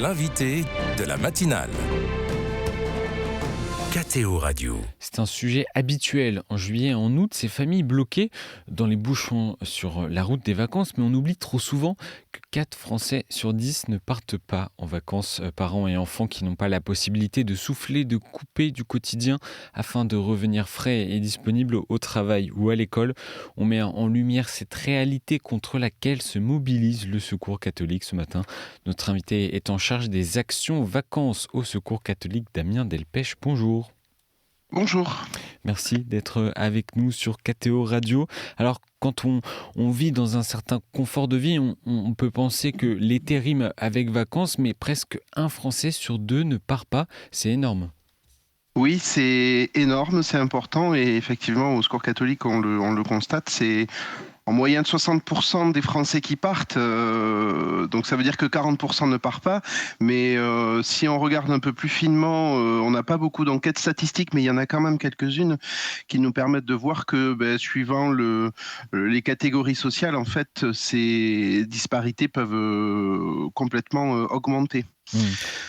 l'invité de la matinale. KTO Radio. C'est un sujet habituel en juillet et en août, ces familles bloquées dans les bouchons sur la route des vacances, mais on oublie trop souvent que 4 Français sur 10 ne partent pas en vacances, parents et enfants qui n'ont pas la possibilité de souffler, de couper du quotidien afin de revenir frais et disponibles au travail ou à l'école. On met en lumière cette réalité contre laquelle se mobilise le Secours catholique ce matin. Notre invité est en charge des actions vacances au Secours catholique, Damien Delpech. Bonjour. Bonjour. Merci d'être avec nous sur KTO Radio. Alors, quand on vit dans un certain confort de vie, on peut penser que l'été rime avec vacances, mais presque un Français sur 2 ne part pas. C'est énorme. Oui, c'est énorme, c'est important et effectivement au Secours catholique on le constate, c'est en moyenne 60% des Français qui partent, donc ça veut dire que 40% ne partent pas, mais si on regarde un peu plus finement, on n'a pas beaucoup d'enquêtes statistiques, mais il y en a quand même quelques-unes qui nous permettent de voir que suivant les catégories sociales, en fait, ces disparités peuvent complètement augmenter.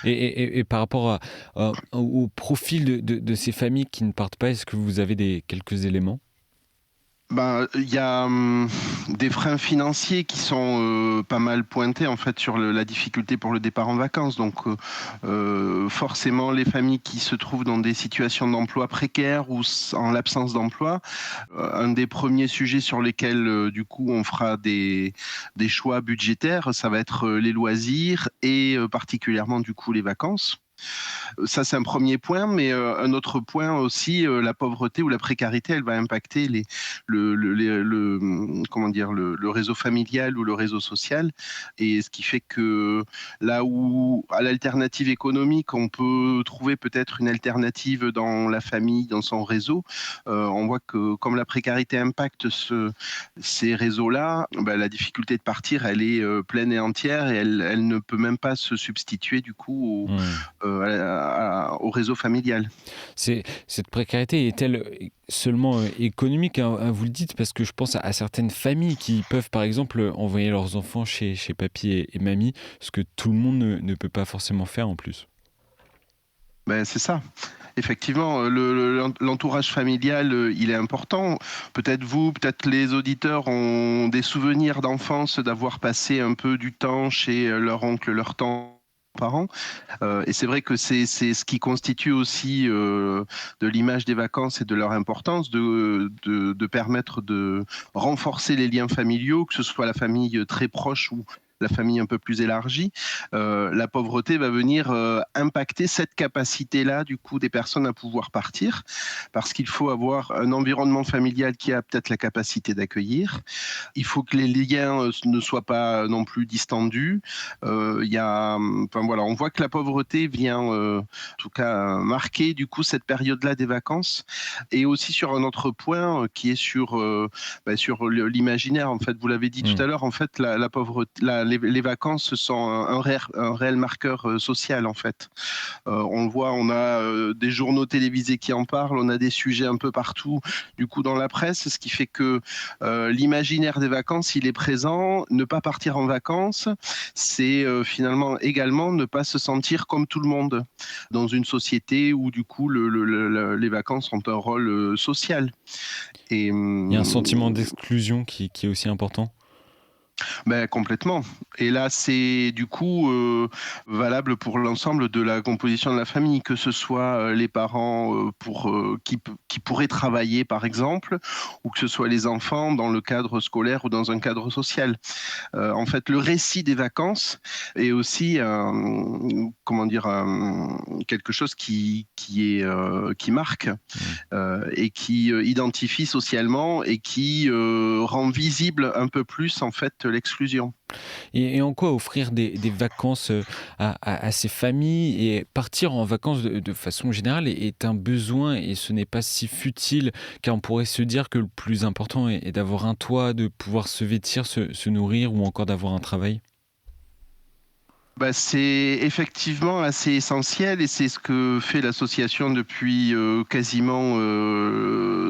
Et par rapport au profil de ces familles qui ne partent pas, est-ce que vous avez quelques éléments ? Il y a des freins financiers qui sont pas mal pointés en fait sur la difficulté pour le départ en vacances. Donc forcément les familles qui se trouvent dans des situations d'emploi précaires ou en l'absence d'emploi, un des premiers sujets sur lesquels du coup on fera des choix budgétaires, ça va être les loisirs et particulièrement du coup les vacances. Ça, c'est un premier point, mais un autre point aussi, la pauvreté ou la précarité, elle va impacter le réseau familial ou le réseau social. Et ce qui fait que là où, à l'alternative économique, on peut trouver peut-être une alternative dans la famille, dans son réseau, on voit que comme la précarité impacte ces réseaux-là, la difficulté de partir, elle est pleine et entière et elle ne peut même pas se substituer du coup au réseau familial. Cette précarité est-elle seulement économique, hein, vous le dites, parce que je pense à certaines familles qui peuvent par exemple envoyer leurs enfants chez papy et mamie, ce que tout le monde ne peut pas forcément faire en plus. C'est ça. Effectivement, l'entourage familial, il est important. Peut-être les auditeurs ont des souvenirs d'enfance, d'avoir passé un peu du temps chez leur oncle, leur tante, parents. Et c'est vrai que c'est ce qui constitue aussi de l'image des vacances et de leur importance, de permettre de renforcer les liens familiaux, que ce soit la famille très proche ou la famille un peu plus élargie. La pauvreté va venir impacter cette capacité-là du coup des personnes à pouvoir partir, parce qu'il faut avoir un environnement familial qui a peut-être la capacité d'accueillir. Il faut que les liens ne soient pas non plus distendus. On voit que la pauvreté vient en tout cas marquer du coup cette période-là des vacances, et aussi sur un autre point qui est sur l'imaginaire. En fait, vous l'avez dit tout à l'heure, en fait la pauvreté, les vacances sont un réel marqueur social en fait. On le voit, on a des journaux télévisés qui en parlent, on a des sujets un peu partout du coup dans la presse, ce qui fait que l'imaginaire des vacances, il est présent. Ne pas partir en vacances, c'est finalement également ne pas se sentir comme tout le monde dans une société où du coup les vacances ont un rôle social. Et il y a un sentiment d'exclusion qui est aussi important. Complètement. Et là, c'est du coup valable pour l'ensemble de la composition de la famille, que ce soit les parents qui pourraient travailler, par exemple, ou que ce soit les enfants dans le cadre scolaire ou dans un cadre social. En fait, le récit des vacances est aussi quelque chose qui marque et qui identifie socialement et qui rend visible un peu plus en fait l'exclusion. Et en quoi offrir des vacances à ces familles, et partir en vacances de façon générale est un besoin et ce n'est pas si futile, car on pourrait se dire que le plus important est d'avoir un toit, de pouvoir se vêtir, se nourrir ou encore d'avoir un travail. C'est effectivement assez essentiel et c'est ce que fait l'association depuis quasiment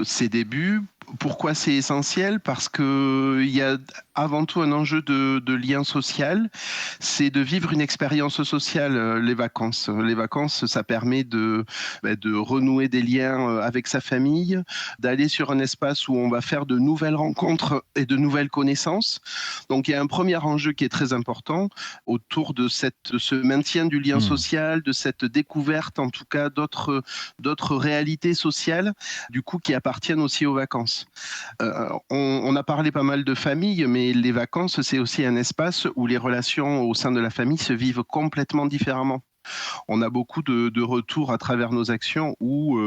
ses débuts. Pourquoi c'est essentiel ? Parce qu'il y a avant tout un enjeu de lien social, c'est de vivre une expérience sociale, les vacances. Les vacances, ça permet de renouer des liens avec sa famille, d'aller sur un espace où on va faire de nouvelles rencontres et de nouvelles connaissances. Donc il y a un premier enjeu qui est très important autour de ce maintien du lien Mmh. social, de cette découverte en tout cas d'autres réalités sociales, du coup qui appartiennent aussi aux vacances. On a parlé pas mal de famille, mais les vacances, c'est aussi un espace où les relations au sein de la famille se vivent complètement différemment. On a beaucoup de retours à travers nos actions où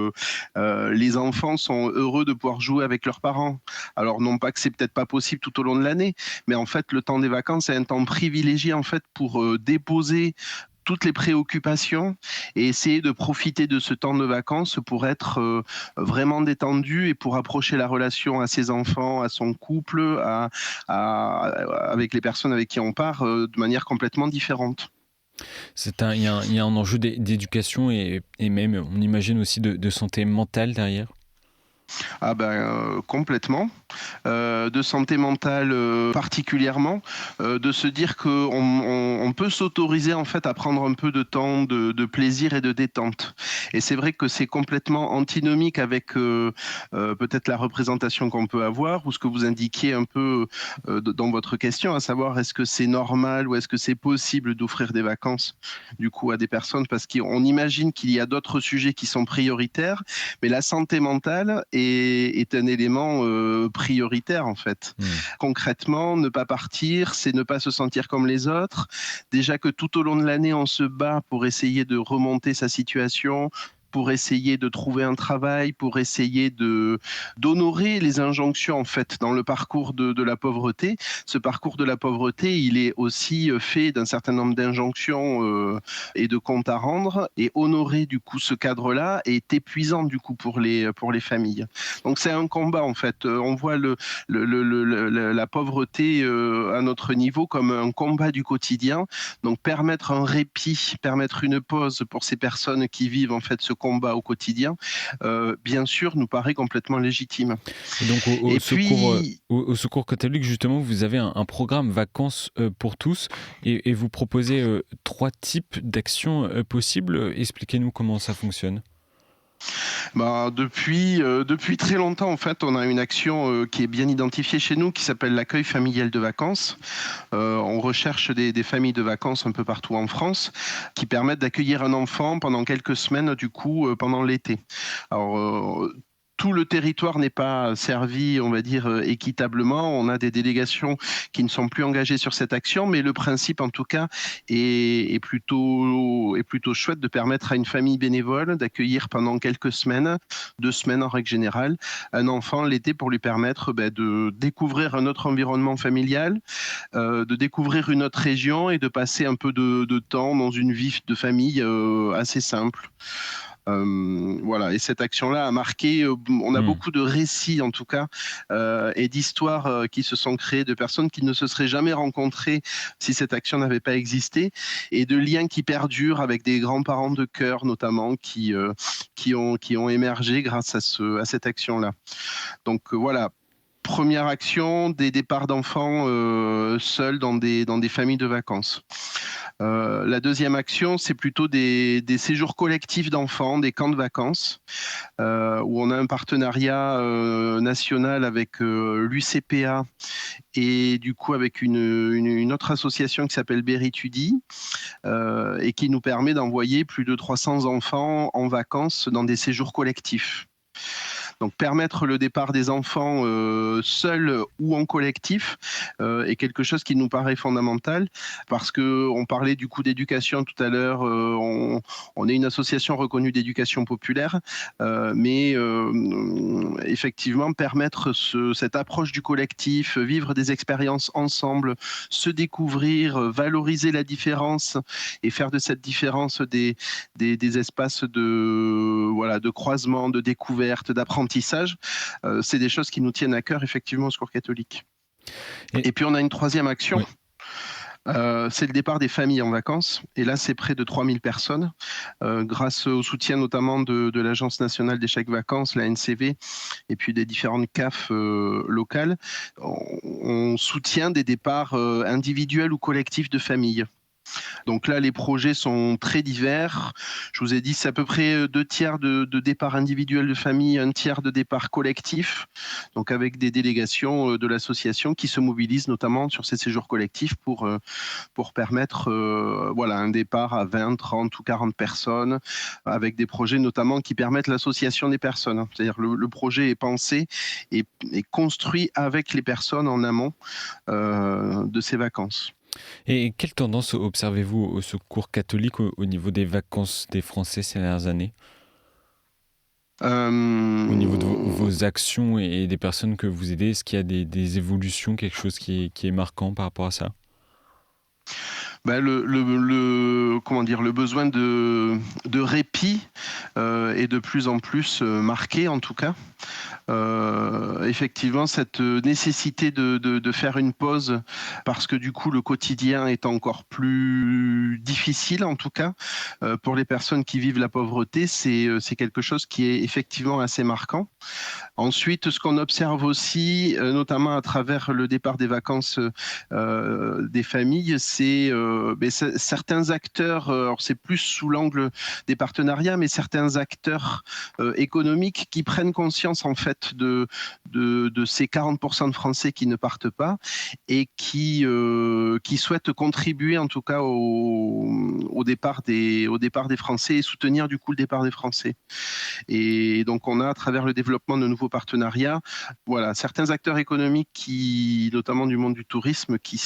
les enfants sont heureux de pouvoir jouer avec leurs parents. Alors non pas que c'est peut-être pas possible tout au long de l'année, mais en fait le temps des vacances est un temps privilégié en fait pour déposer toutes les préoccupations et essayer de profiter de ce temps de vacances pour être vraiment détendu et pour approcher la relation à ses enfants, à son couple, avec les personnes avec qui on part de manière complètement différente. Il y a un enjeu d'éducation et même, on imagine aussi de santé mentale derrière. Ah ben complètement. De santé mentale particulièrement, de se dire qu'on peut s'autoriser en fait à prendre un peu de temps de plaisir et de détente. Et c'est vrai que c'est complètement antinomique avec peut-être la représentation qu'on peut avoir ou ce que vous indiquiez un peu dans votre question, à savoir est-ce que c'est normal ou est-ce que c'est possible d'offrir des vacances du coup à des personnes parce qu'on imagine qu'il y a d'autres sujets qui sont prioritaires, mais la santé mentale est un élément prioritaire en fait. Mmh. Concrètement, ne pas partir, c'est ne pas se sentir comme les autres. Déjà que tout au long de l'année, on se bat pour essayer de remonter sa situation, pour essayer de trouver un travail, pour essayer d'honorer les injonctions en fait dans le parcours de la pauvreté. Ce parcours de la pauvreté, il est aussi fait d'un certain nombre d'injonctions et de comptes à rendre. Et honorer du coup ce cadre-là est épuisant du coup pour les familles. Donc c'est un combat en fait. On voit la pauvreté à notre niveau comme un combat du quotidien. Donc permettre un répit, permettre une pause pour ces personnes qui vivent en fait ce combat au quotidien, bien sûr, nous paraît complètement légitime. Et donc Et puis, au secours catholique, justement, vous avez un programme vacances pour tous et vous proposez 3 types d'actions possibles. Expliquez-nous comment ça fonctionne. depuis très longtemps, en fait, on a une action qui est bien identifiée chez nous, qui s'appelle l'accueil familial de vacances. On recherche des familles de vacances un peu partout en France, qui permettent d'accueillir un enfant pendant quelques semaines, du coup, pendant l'été. Alors, tout le territoire n'est pas servi, on va dire, équitablement. On a des délégations qui ne sont plus engagées sur cette action, mais le principe, en tout cas, est plutôt chouette de permettre à une famille bénévole d'accueillir pendant quelques semaines, 2 semaines en règle générale, un enfant l'été pour lui permettre de découvrir un autre environnement familial, de découvrir une autre région et de passer un peu de temps dans une vie de famille assez simple. Voilà, et cette action-là a marqué, on a Mmh. beaucoup de récits en tout cas, et d'histoires qui se sont créées de personnes qui ne se seraient jamais rencontrées si cette action n'avait pas existé, et de liens qui perdurent avec des grands-parents de cœur notamment qui ont émergé grâce à cette action-là. Donc voilà. Première action, des départs d'enfants seuls dans des familles de vacances. La deuxième action, c'est plutôt des séjours collectifs d'enfants, des camps de vacances, où on a un partenariat national avec l'UCPA et du coup avec une autre association qui s'appelle Béritudi, et qui nous permet d'envoyer plus de 300 enfants en vacances dans des séjours collectifs. Donc permettre le départ des enfants seuls ou en collectif est quelque chose qui nous paraît fondamental parce qu'on parlait du coup d'éducation tout à l'heure, on est une association reconnue d'éducation populaire, mais effectivement permettre cette approche du collectif, vivre des expériences ensemble, se découvrir, valoriser la différence et faire de cette différence des espaces de croisement, de découverte, d'apprentissage. C'est des choses qui nous tiennent à cœur effectivement au Secours catholique. Et Et puis on a une troisième action. oui. C'est le départ des familles en vacances. Et là, c'est près de 3000 personnes, grâce au soutien notamment de l'Agence nationale des chèques vacances, la NCV, et puis des différentes CAF locales. On soutient des départs individuels ou collectifs de familles. Donc là, les projets sont très divers. Je vous ai dit, c'est à peu près 2 tiers de départs individuels de famille, 1 tiers de départs collectifs, donc avec des délégations de l'association qui se mobilisent notamment sur ces séjours collectifs pour permettre voilà, un départ à 20, 30 ou 40 personnes, avec des projets notamment qui permettent l'association des personnes. C'est-à-dire le projet est pensé et construit avec les personnes en amont de ces vacances. Et quelle tendance observez-vous au Secours catholique au niveau des vacances des Français ces dernières années? Au niveau de vos actions et des personnes que vous aidez, est-ce qu'il y a des évolutions, quelque chose qui est marquant par rapport à ça? Ben, comment dire, le besoin de répit est de plus en plus marqué, en tout cas. Effectivement, cette nécessité de faire une pause, parce que du coup, le quotidien est encore plus difficile, en tout cas, pour les personnes qui vivent la pauvreté, c'est quelque chose qui est effectivement assez marquant. Ensuite, ce qu'on observe aussi, notamment à travers le départ des vacances des familles, c'est certains acteurs, alors c'est plus sous l'angle des partenariats, mais certains acteurs économiques qui prennent conscience en fait de ces 40% de Français qui ne partent pas et qui souhaitent contribuer en tout cas au départ des Français et soutenir du coup le départ des Français. Et donc on a à travers le développement de nouveaux partenariats, voilà, certains acteurs économiques qui, notamment du monde du tourisme, qui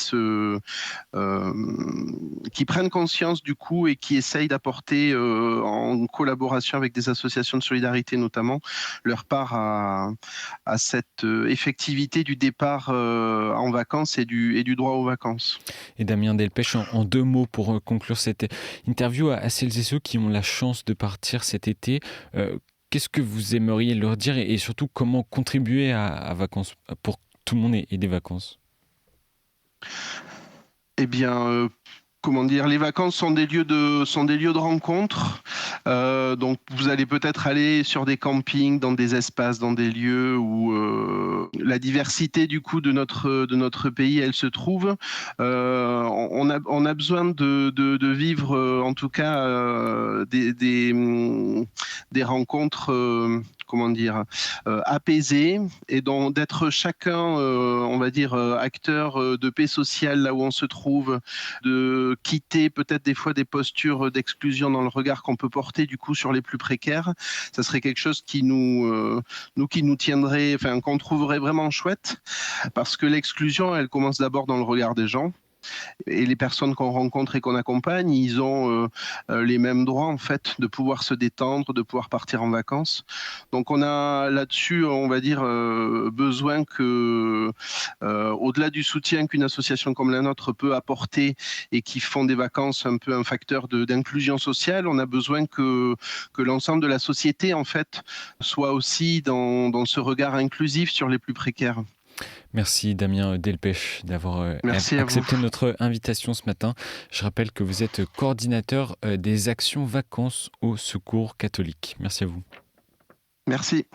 prennent conscience du coup et qui essayent d'apporter en collaboration avec des associations de solidarité notamment leur part à cette effectivité du départ en vacances et du droit aux vacances. Et Damien Delpech, en 2 mots pour conclure cette interview à celles et ceux qui ont la chance de partir cet été, qu'est-ce que vous aimeriez leur dire et surtout comment contribuer à vacances pour que tout le monde ait des vacances? Eh bien, comment dire, les vacances sont des lieux de rencontre. Donc vous allez peut-être aller sur des campings, dans des espaces, dans des lieux où la diversité du coup de notre pays, elle se trouve. On a besoin de vivre en tout cas des rencontres. Comment dire, apaisées et donc d'être chacun, on va dire, acteur de paix sociale là où on se trouve, de quitter peut-être des fois des postures d'exclusion dans le regard qu'on peut porter du coup sur les plus précaires. Ça serait quelque chose qui nous tiendrait, enfin qu'on trouverait vraiment chouette, parce que l'exclusion, elle commence d'abord dans le regard des gens. Et les personnes qu'on rencontre et qu'on accompagne, ils ont les mêmes droits en fait de pouvoir se détendre, de pouvoir partir en vacances. Donc on a là-dessus, on va dire, besoin que, au-delà du soutien qu'une association comme la nôtre peut apporter et qui font des vacances un peu un facteur d'inclusion sociale, on a besoin que l'ensemble de la société en fait soit aussi dans ce regard inclusif sur les plus précaires. Merci Damien Delpech d'avoir Merci à vous. accepté notre invitation ce matin. Je rappelle que vous êtes coordinateur des actions vacances au Secours catholique. Merci à vous. Merci.